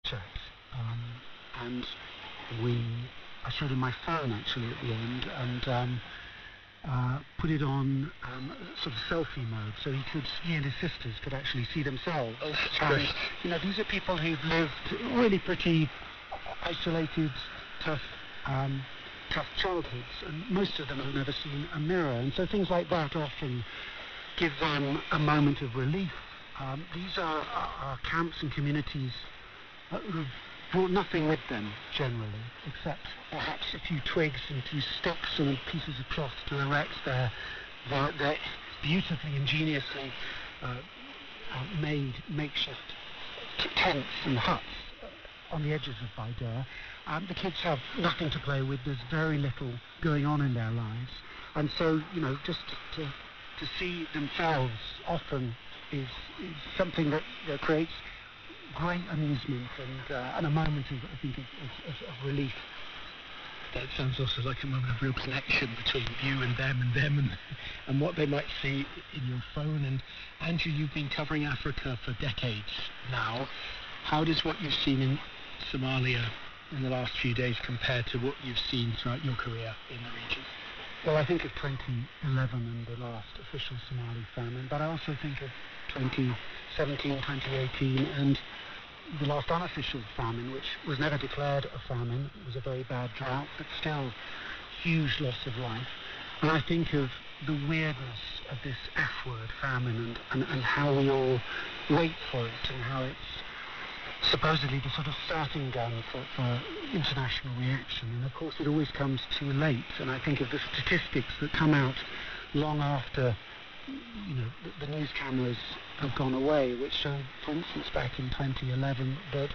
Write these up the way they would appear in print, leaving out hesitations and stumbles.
checked, and I showed him my phone actually at the end, and put it on sort of selfie mode, so he and his sisters could actually see themselves. Oh, that's great. You know, these are people who've lived really pretty isolated, tough childhoods, and most of them have never seen a mirror, and so things like that often give them a moment of relief. These are camps and communities who've brought nothing with them, generally, except perhaps a few twigs and a few sticks and pieces of cloth to erect their beautifully, ingeniously made makeshift tents and huts on the edges of Baidoa. The kids have nothing to play with. There's very little going on in their lives, and so, you know, just to see themselves often is something that creates great amusement and a moment of, I think, of relief. That sounds also like a moment of real connection between you and them and what they might see in your phone. And Andrew, you've been covering Africa for decades now. How does what you've seen in Somalia in the last few days compare to what you've seen throughout your career in the region? Well, I think of 2011 and the last official Somali famine, but I also think of 2017, 2018, and the last unofficial famine, which was never declared a famine. It was a very bad drought, but still huge loss of life. And I think of the weirdness of this F-word, famine, and how we all wait for it, and how it's supposedly the sort of starting gun for international reaction. And of course it always comes too late. And I think of the statistics that come out long after, you know, the news cameras have gone away, which showed, for instance, back in 2011, that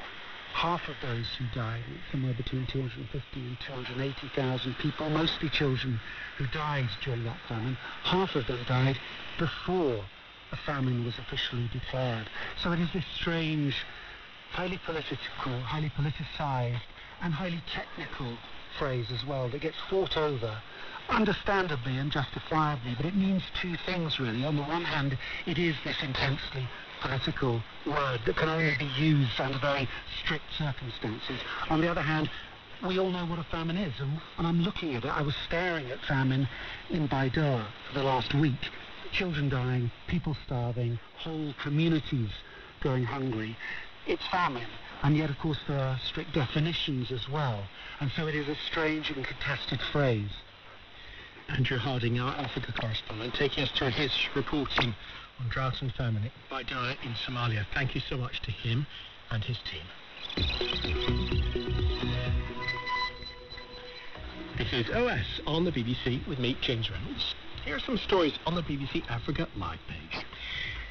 half of those who died, somewhere between 250 and 280,000 people, mostly children who died during that famine, half of them died before a famine was officially declared. So it is this strange, highly political, highly politicized, and highly technical phrase as well that gets fought over, understandably and justifiably, but it means two things really. On the one hand, it is this intensely political word that can only be used under very strict circumstances. On the other hand, we all know what a famine is, and I'm looking at it. I was staring at famine in Baidoa for the last week. Children dying, people starving, whole communities going hungry. It's famine, and yet of course there are strict definitions as well, and so it is a strange and contested phrase. Andrew Harding, our Africa correspondent, taking us through his reporting on drought and famine by Baidoa in Somalia. Thank you so much to him and his team. This is OS on the BBC with me, James Reynolds. Here are some stories on the BBC Africa Live page.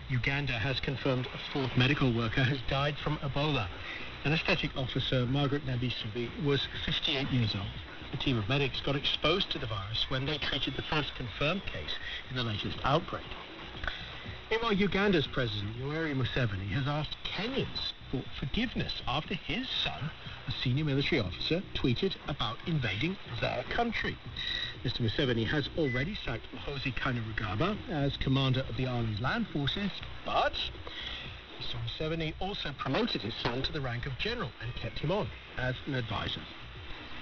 Uganda has confirmed a fourth medical worker has died from Ebola. Anaesthetic officer Margaret Nabisubi was 58 years old. A team of medics got exposed to the virus when they treated the first confirmed case in the latest outbreak. Meanwhile, Uganda's President Yoweri Museveni has asked Kenyans for forgiveness after his son, a senior military officer, tweeted about invading their country. Mr. Museveni has already sacked Muhoozi Kainerugaba as commander of the Army's land forces, but Mr. Museveni also promoted his son to the rank of general and kept him on as an advisor.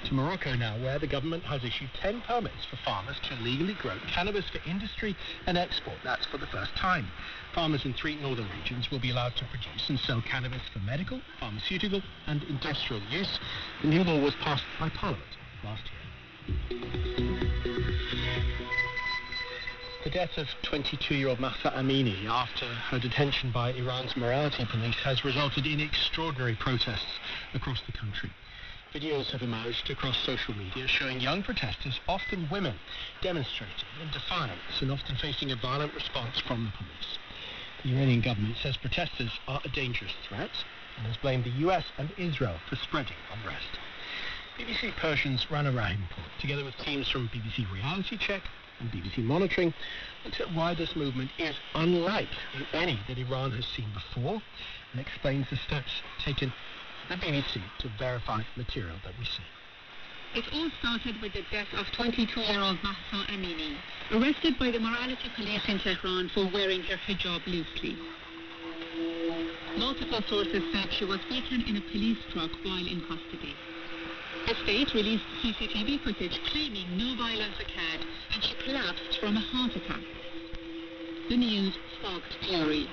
To Morocco now, where the government has issued 10 permits for farmers to legally grow cannabis for industry and export. That's for the first time. Farmers in 3 northern regions will be allowed to produce and sell cannabis for medical, pharmaceutical and industrial use. The new law was passed by Parliament last year. The death of 22-year-old Mahsa Amini after her detention by Iran's morality police has resulted in extraordinary protests across the country. Videos have emerged across social media showing young protesters, often women, demonstrating in defiance and often facing a violent response from the police. The Iranian government says protesters are a dangerous threat and has blamed the US and Israel for spreading unrest. BBC Persian's Rana Rahimpur, together with teams from BBC Reality Check and BBC Monitoring, looks at why this movement is unlike any that Iran has seen before and explains the steps taken the BBC to verify material that we see. It all started with the death of 22-year-old Mahsa Amini, arrested by the morality police in Tehran for wearing her hijab loosely. Multiple sources said she was beaten in a police truck while in custody. The state released CCTV footage claiming no violence occurred and she collapsed from a heart attack. The news sparked fury.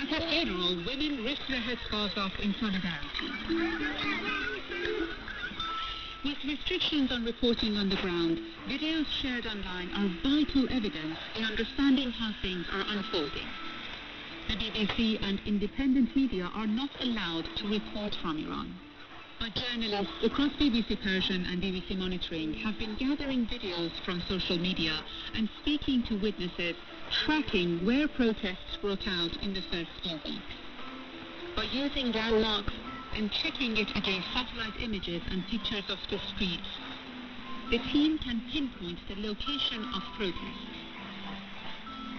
At her funeral, women ripped their headscarves off in solidarity. With restrictions on reporting on the ground, videos shared online are vital evidence in understanding how things are unfolding. The BBC and independent media are not allowed to report from Iran. But journalists across BBC Persian and BBC Monitoring have been gathering videos from social media and speaking to witnesses, tracking where protests broke out in the first few weeks. By using landmarks and checking it against satellite images and pictures of the streets, the team can pinpoint the location of protests.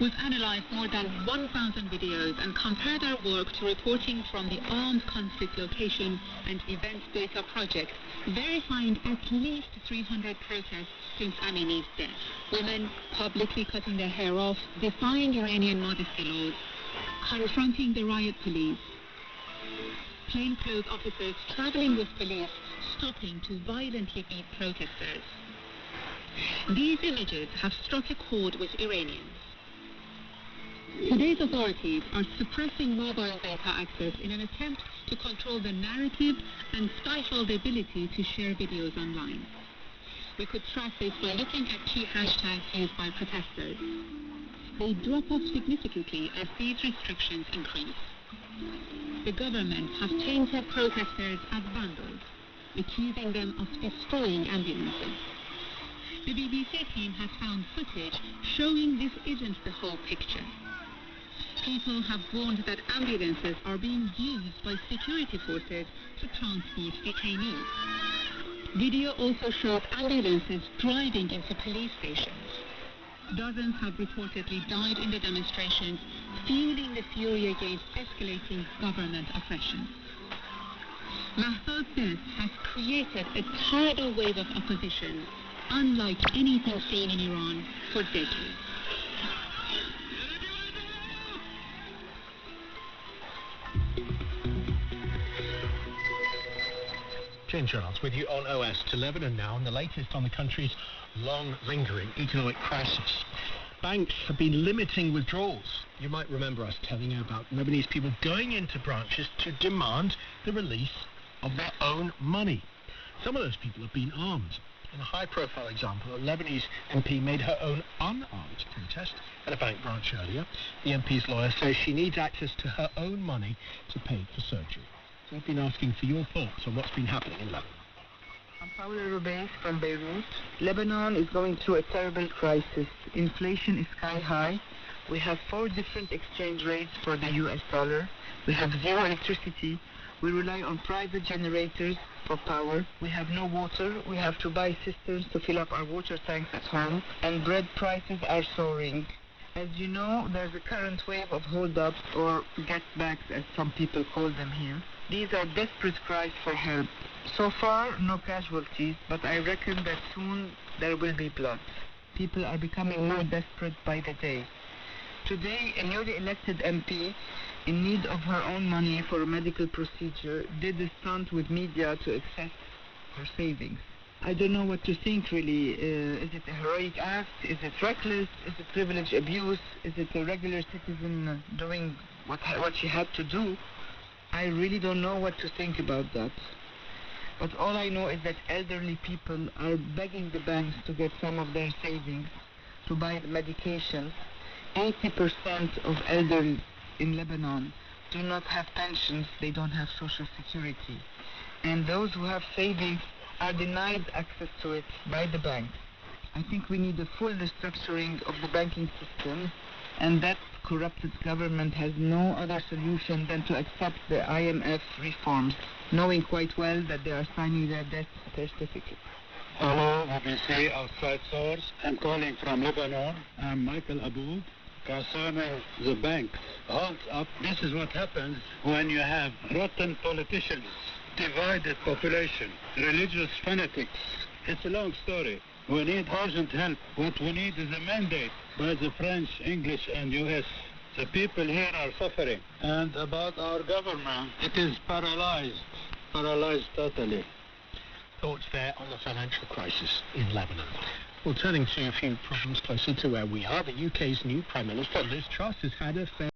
We've analyzed more than 1,000 videos and compared our work to reporting from the Armed Conflict Location and Event Data Project, verifying at least 300 protests since Amini's death. Women publicly cutting their hair off, defying Iranian modesty laws, confronting the riot police. Plainclothes officers traveling with police, stopping to violently beat protesters. These images have struck a chord with Iranians. Today's authorities are suppressing mobile data access in an attempt to control the narrative and stifle the ability to share videos online. We could track this by looking at key hashtags used by protesters. They drop off significantly as these restrictions increase. The government has painted protesters as vandals, accusing them of destroying ambulances. The BBC team has found footage showing this isn't the whole picture. People have warned that ambulances are being used by security forces to transport detainees. Video also shows ambulances driving into police stations. Dozens have reportedly died in the demonstrations, fueling the fury against escalating government oppression. Mahsa's death has created a tidal wave of opposition, unlike anything seen in Iran for decades. James Reynolds with you on OS to Lebanon now, and the latest on the country's long-lingering economic crisis. Banks have been limiting withdrawals. You might remember us telling you about Lebanese people going into branches to demand the release of their own money. Some of those people have been armed. In a high-profile example, a Lebanese MP made her own unarmed protest at a bank branch earlier. The MP's lawyer says she needs access to her own money to pay for surgery. We've been asking for your thoughts on what's been happening in Lebanon. I'm Paula Rubeis from Beirut. Lebanon is going through a terrible crisis. Inflation is sky high. We have 4 different exchange rates for the US dollar. We have 0 electricity. We rely on private generators for power. We have no water. We have to buy cisterns to fill up our water tanks at home. And bread prices are soaring. As you know, there's a current wave of hold-ups or get-backs, as some people call them here. These are desperate cries for help. So far, no casualties, but I reckon that soon there will be blood. People are becoming more desperate by the day. Today, a newly elected MP, in need of her own money for a medical procedure, did a stunt with media to access her savings. I don't know what to think, really. Is it a heroic act? Is it reckless? Is it privilege abuse? Is it a regular citizen doing what she had to do? I really don't know what to think about that. But all I know is that elderly people are begging the banks to get some of their savings to buy the medications. 80% of elders in Lebanon do not have pensions, they don't have social security. And those who have savings are denied access to it by the banks. I think we need a full restructuring of the banking system, and that corrupted government has no other solution than to accept the IMF reforms, knowing quite well that they are signing their death certificate. Hello, BBC outside source. I'm calling from Lebanon. I'm Michael Aboud. Concerning the banks, hold up. This is what happens when you have rotten politicians, divided population, religious fanatics. It's a long story. We need urgent help. What we need is a mandate by the French, English, and U.S. The people here are suffering. And about our government, it is paralyzed totally. Thoughts there on the financial crisis in Lebanon. Well, turning to a few problems closer to where we are, the UK's new Prime Minister, Liz Truss, has had a fair